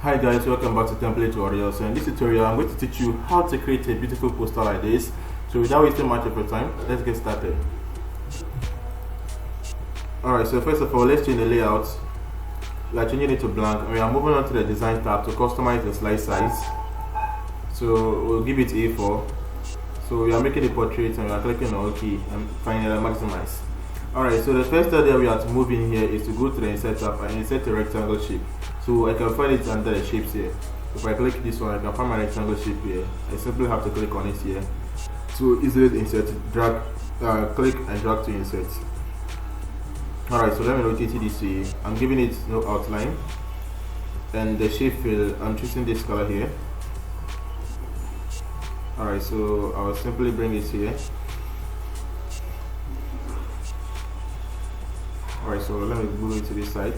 Hi guys, welcome back to Template Tutorials. So in this tutorial, I'm going to teach you how to create a beautiful poster like this. So without wasting much of your time, let's get started. Alright, so first of all, let's change the layout. We are changing it to blank, and we are moving on to the design tab to customize the slide size. So we'll give it A4. So we are making a portrait, and we are clicking on OK and finally maximize. Alright, so the first step that we have to move in here is to go to the insert tab and insert a rectangle shape. So I can find it under the shapes here. If I click this one, I can find my rectangle shape here. I simply have to click on it here. So easily insert, drag, click and drag to insert. Alright, so let me rotate it this way. I'm giving it no outline. And the shape fill, I'm choosing this color here. Alright, so I will simply bring it here. Alright, so let me move it to this side.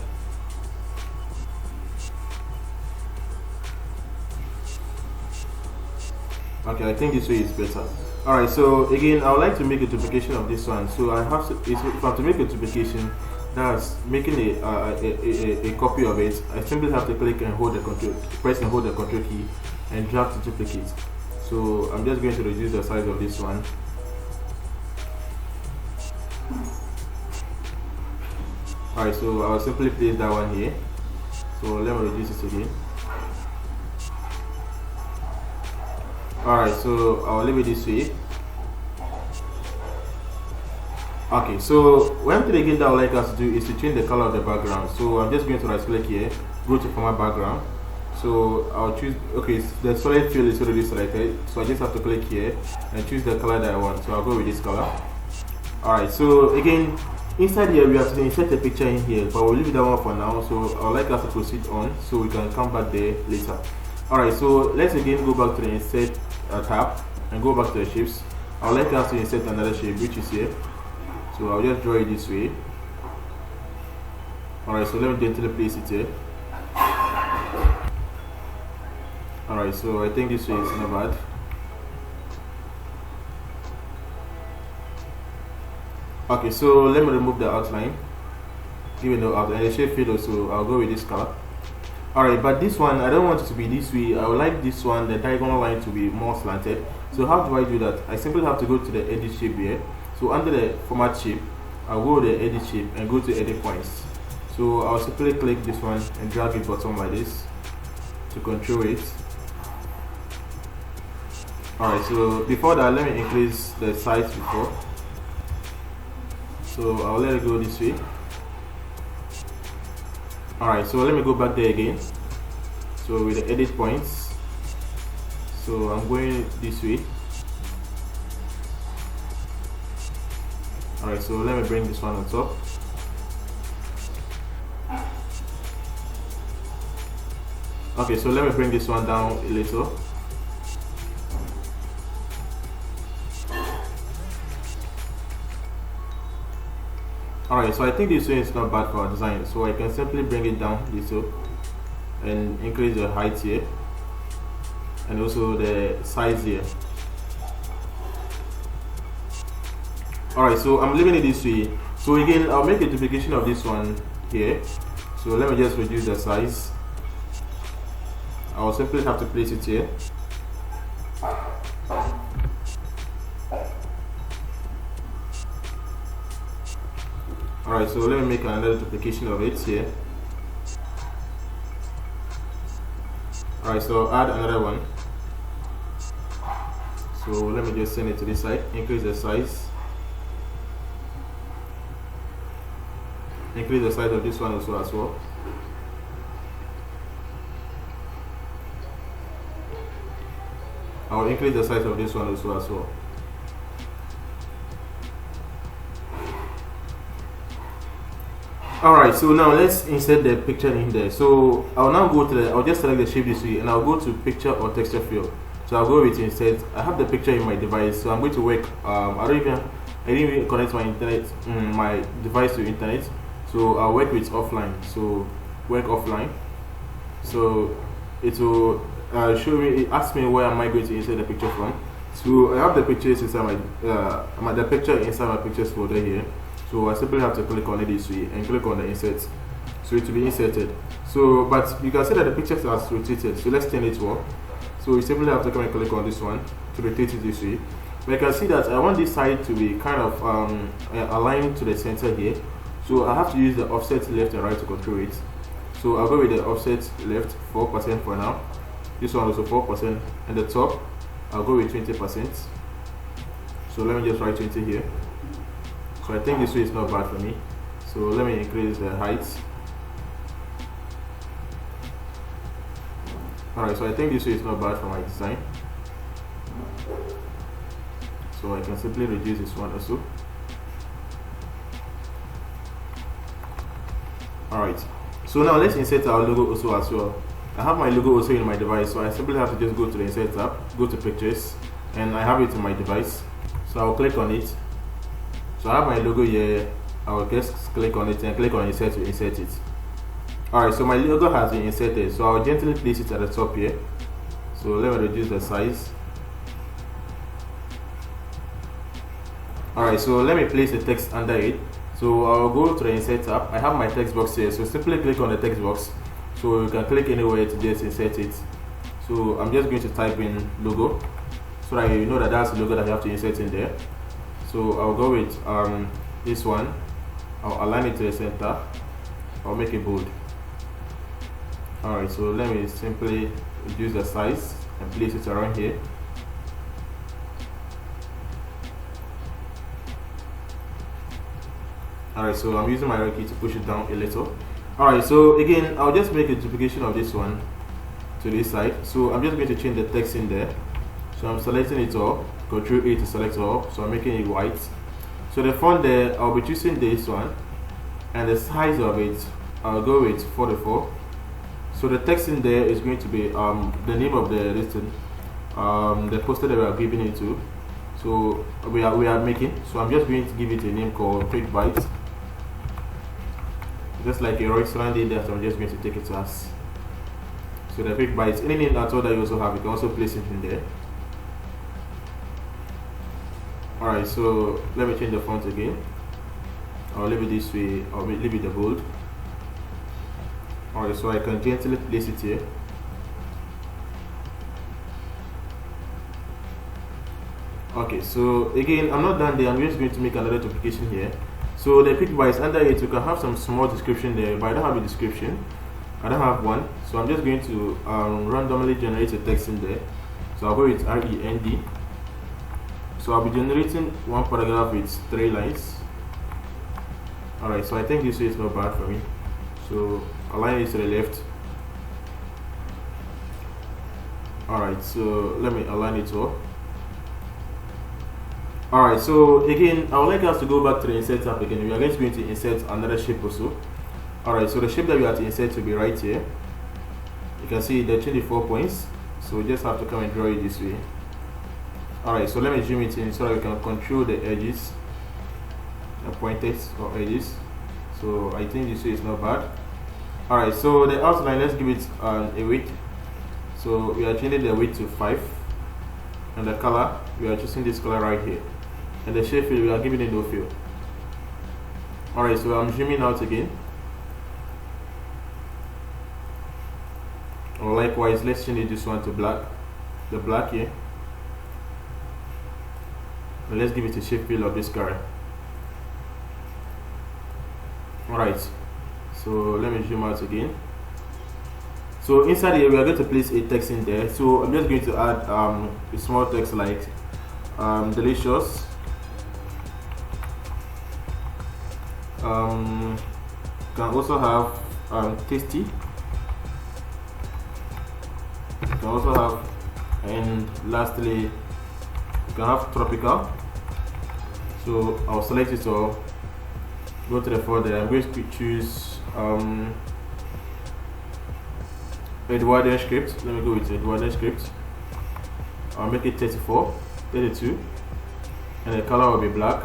Okay, I think this way is better. Alright, so again, I would like to make a duplication of this one. So I have to, if I have to make a duplication, that's making a copy of it. I simply have to click and hold the control, press and hold the control key and drag to duplicate. So I'm just going to reduce the size of this one. Alright, so I'll simply place that one here. So let me reduce it again. Alright, so I'll leave it this way. Okay, so one thing again that I would like us to do is to change the color of the background. So I'm just going to right click here, go to format background. So I'll choose, okay, the solid fill is already selected, so I just have to click here and choose the color that I want. So I'll go with this color. Alright, so again, inside here we have to insert a picture in here, but we'll leave that one for now. So I would like us to proceed on so we can come back there later. Alright, so let's again go back to the insert tab and go back to the shapes. I would like us to insert another shape, which is here. So I'll just draw it this way. Alright, so let me gently place it here. Alright, so I think this way is not bad. Okay, so let me remove the outline. Give it no outline. The shape fill also, I'll go with this color. Alright, but this one, I don't want it to be this way. I would like this one, the diagonal line, to be more slanted. So how do I do that? I simply have to go to the edit shape here. So under the format shape, I'll go to the edit shape and go to edit points. So I'll simply click this one and drag it bottom like this to control it. Alright, so before that, let me increase the size before. So I'll let it go this way. Alright, so let me go back there again. So with the edit points, so I'm going this way. Alright, so let me bring this one on top. Okay, so let me bring this one down a little. Alright, so I think this way is not bad for our design, so I can simply bring it down this way and increase the height here and also the size here. Alright, so I'm leaving it this way. So again, I'll make a duplication of this one here. So let me just reduce the size. I'll simply have to place it here. Alright, so let me make another duplication of it here. Alright, so I'll add another one. So let me just send it to this side, increase the size. Increase the size of this one also as well. I'll increase the size of this one also as well. Alright, so now let's insert the picture in there. So I'll now go to the, I'll just select the shape this way and I'll go to picture or texture field. So I'll go with insert. I have the picture in my device, so I'm going to work. I didn't even connect my internet, my device to internet. So I'll work with offline. So work offline. So it will show me, it asks me where am I going to insert the picture from. So I have the pictures inside my the picture inside my pictures folder here. So I simply have to click on it this way and click on the insert. So it will be inserted. So, but you can see that the picture has rotated. So let's turn it on. So you simply have to come and click on this one to rotate it this way. But you can see that I want this side to be kind of aligned to the center here. So I have to use the offset left and right to control it. So I'll go with the offset left 4% for now. This one also 4%, and the top I'll go with 20%. So let me just write 20 here. So I think this way is not bad for me. So let me increase the height. Alright, so I think this way is not bad for my design. So I can simply reduce this one also. Alright, so now let's insert our logo also as well. I have my logo also in my device, so I simply have to just go to the insert tab, go to pictures, and I have it in my device. So I'll click on it. So I have my logo here. I'll just click on it and click on insert to insert it. Alright, so my logo has been inserted, so I'll gently place it at the top here. So let me reduce the size. Alright, so let me place the text under it. So I'll go to the insert tab. I have my text box here, so simply click on the text box. So you can click anywhere to just insert it. So I'm just going to type in logo, so that you know that that's the logo that you have to insert in there. So I'll go with this one. I'll align it to the center. I'll make it bold. Alright, so let me simply reduce the size and place it around here. Alright, so I'm using my right key to push it down a little. Alright, so again, I'll just make a duplication of this one to this side. So I'm just going to change the text in there. So I'm selecting it all, Ctrl A to select all, so I'm making it white. So the font there, I'll be choosing this one, and the size of it, I'll go with 44. So the text in there is going to be the name of the listing, the poster that we are giving it to. So we are making. So I'm just going to give it a name called Quick Bite. Just like a restaurant did that, I'm just going to take it as. So the Quick Bites, any name at all that you also have, you can also place it in there. Alright, so let me change the font again. I'll leave it this way, I'll leave it the bold. Alright, so I can gently place it here. Okay, so again, I'm not done there. I'm just going to make another duplication here. So the Quick Bites, under it, you can have some small description there, but I don't have a description. I don't have one, so I'm just going to randomly generate a text in there. So I'll go with REND. So I'll be generating one paragraph with 3 lines. Alright, so I think this is not bad for me. So align it to the left. Alright, so let me align it all. Alright, so again, I would like us to go back to the insert tab again. We are going to insert another shape also. Alright, so the shape that we have to insert will be right here. You can see the 24 points. So we just have to come and draw it this way. Alright, so let me zoom it in so that we can control the edges, the pointers or edges. So I think this way is not bad. Alright, so the outline, let's give it a weight. So we are changing the weight to 5. And the color, we are choosing this color right here. And the shape fill, we are giving it no fill. Alright, so I'm zooming out again. Or likewise, let's change this one to black. The black here. And let's give it a shape fill of this color. Alright, so let me zoom out again. So inside here, we are going to place a text in there. So I'm just going to add a small text like delicious. Can also have tasty. You can also have, and lastly, you can have tropical. So I'll select it all. Go to the folder. I'm going to choose Edwardian script. Let me go with Edwardian script. I'll make it 34, 32, and the color will be black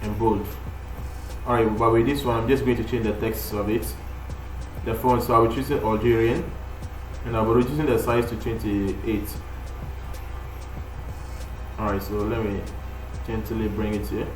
and bold. Alright, but with this one, I'm just going to change the text of it, the font. So I'll be choosing Algerian, and I'll be reducing the size to 28. Alright, so let me gently bring it here.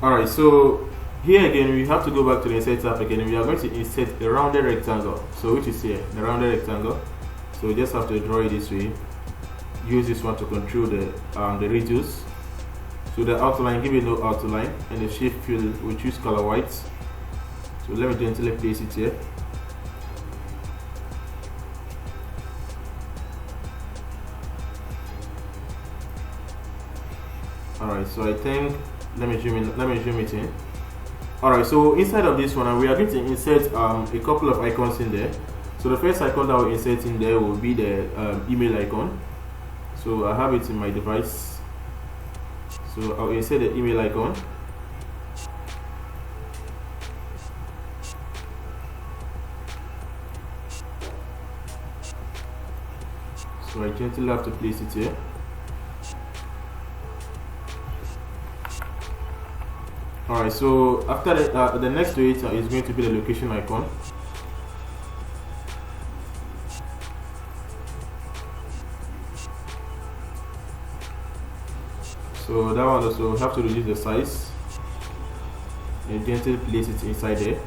Alright, so here again we have to go back to the insert tab again, and we are going to insert a rounded rectangle, so which is here, the rounded rectangle. So we just have to draw it this way, use this one to control the radius. So the outline, give it no outline, and the shape fill we choose color white. So let me gently place it here. Alright, so I think let me zoom it in. Alright, so inside of this one we are going to insert a couple of icons in there. So the first icon that we'll insert in there will be the email icon. So I have it in my device. So I'll insert the email icon. So I gently have to place it here. Alright, so after the next to it is going to be the location icon. So that one also have to reduce the size and gently place it inside there.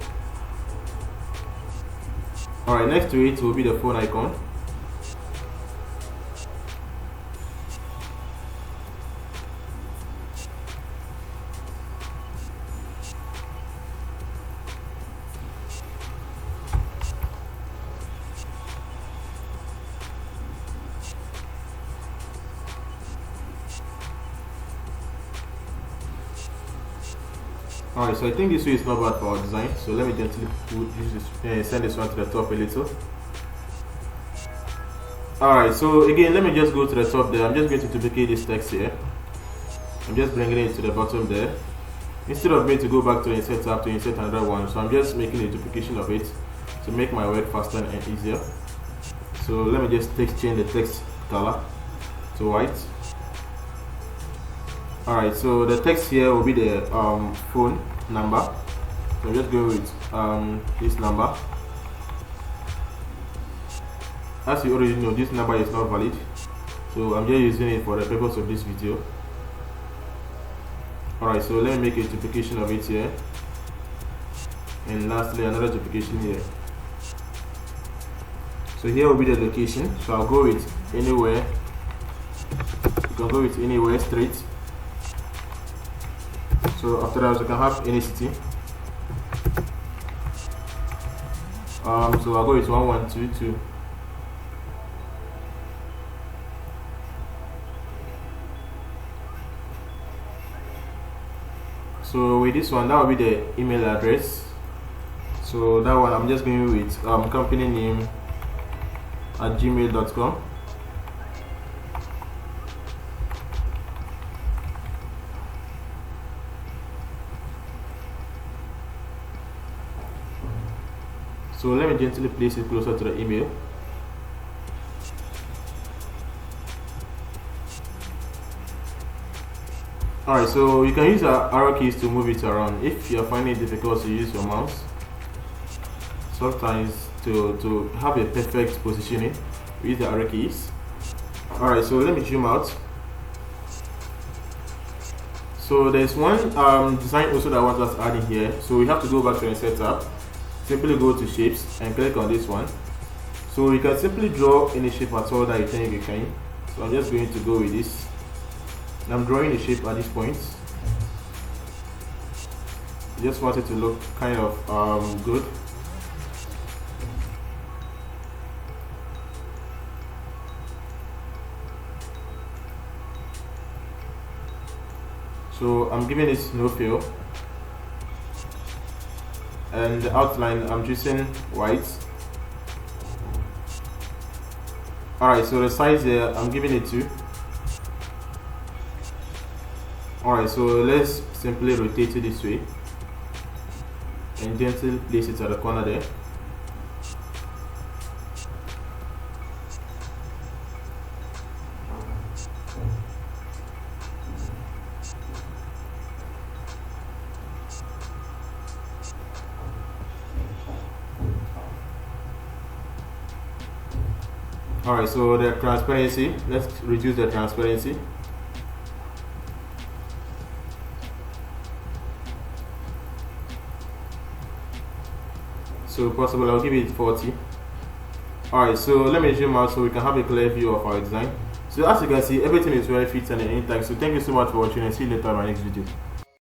Alright, next to it will be the phone icon. Alright, so I think this way is not bad for our design. So let me gently send this one to the top a little. Alright, so again, let me just go to the top there. I'm just going to duplicate this text here. I'm just bringing it to the bottom there. Instead of me to go back to the insert tab to insert another one, so I'm just making a duplication of it to make my work faster and easier. So let me just change the text color to white. Alright, so the text here will be the phone number. So I'm just going with this number. As you already know, this number is not valid, so I'm just using it for the purpose of this video. Alright, so let me make a duplication of it here, and lastly another duplication here. So here will be the location, so I'll go with anywhere. You can go with anywhere straight. So after that, you can have any city. So I'll go with 1122. So with this one, that will be the email address. So that one I'm just going with company name at gmail.com. So let me gently place it closer to the email. Alright, so you can use arrow keys to move it around if you are finding it difficult to use your mouse. Sometimes to have a perfect positioning, use the arrow keys. Alright, so let me zoom out. So there's one design also that I want us adding here. So we have to go back to the insert tab. Simply go to shapes and click on this one. So you can simply draw any shape at all that you think you can. So I'm just going to go with this. And I'm drawing a shape at this point. I just want it to look kind of good. So I'm giving it no fill. And the outline I'm choosing white. Alright, so the size there I'm giving it 2. Alright, so let's simply rotate it this way and gently place it at the corner there. Alright, so the transparency, let's reduce the transparency. So possible, I'll give it 40. Alright, so let me zoom out so we can have a clear view of our design. So as you can see, everything is very fit and in tag. So thank you so much for watching, and see you later in my next video.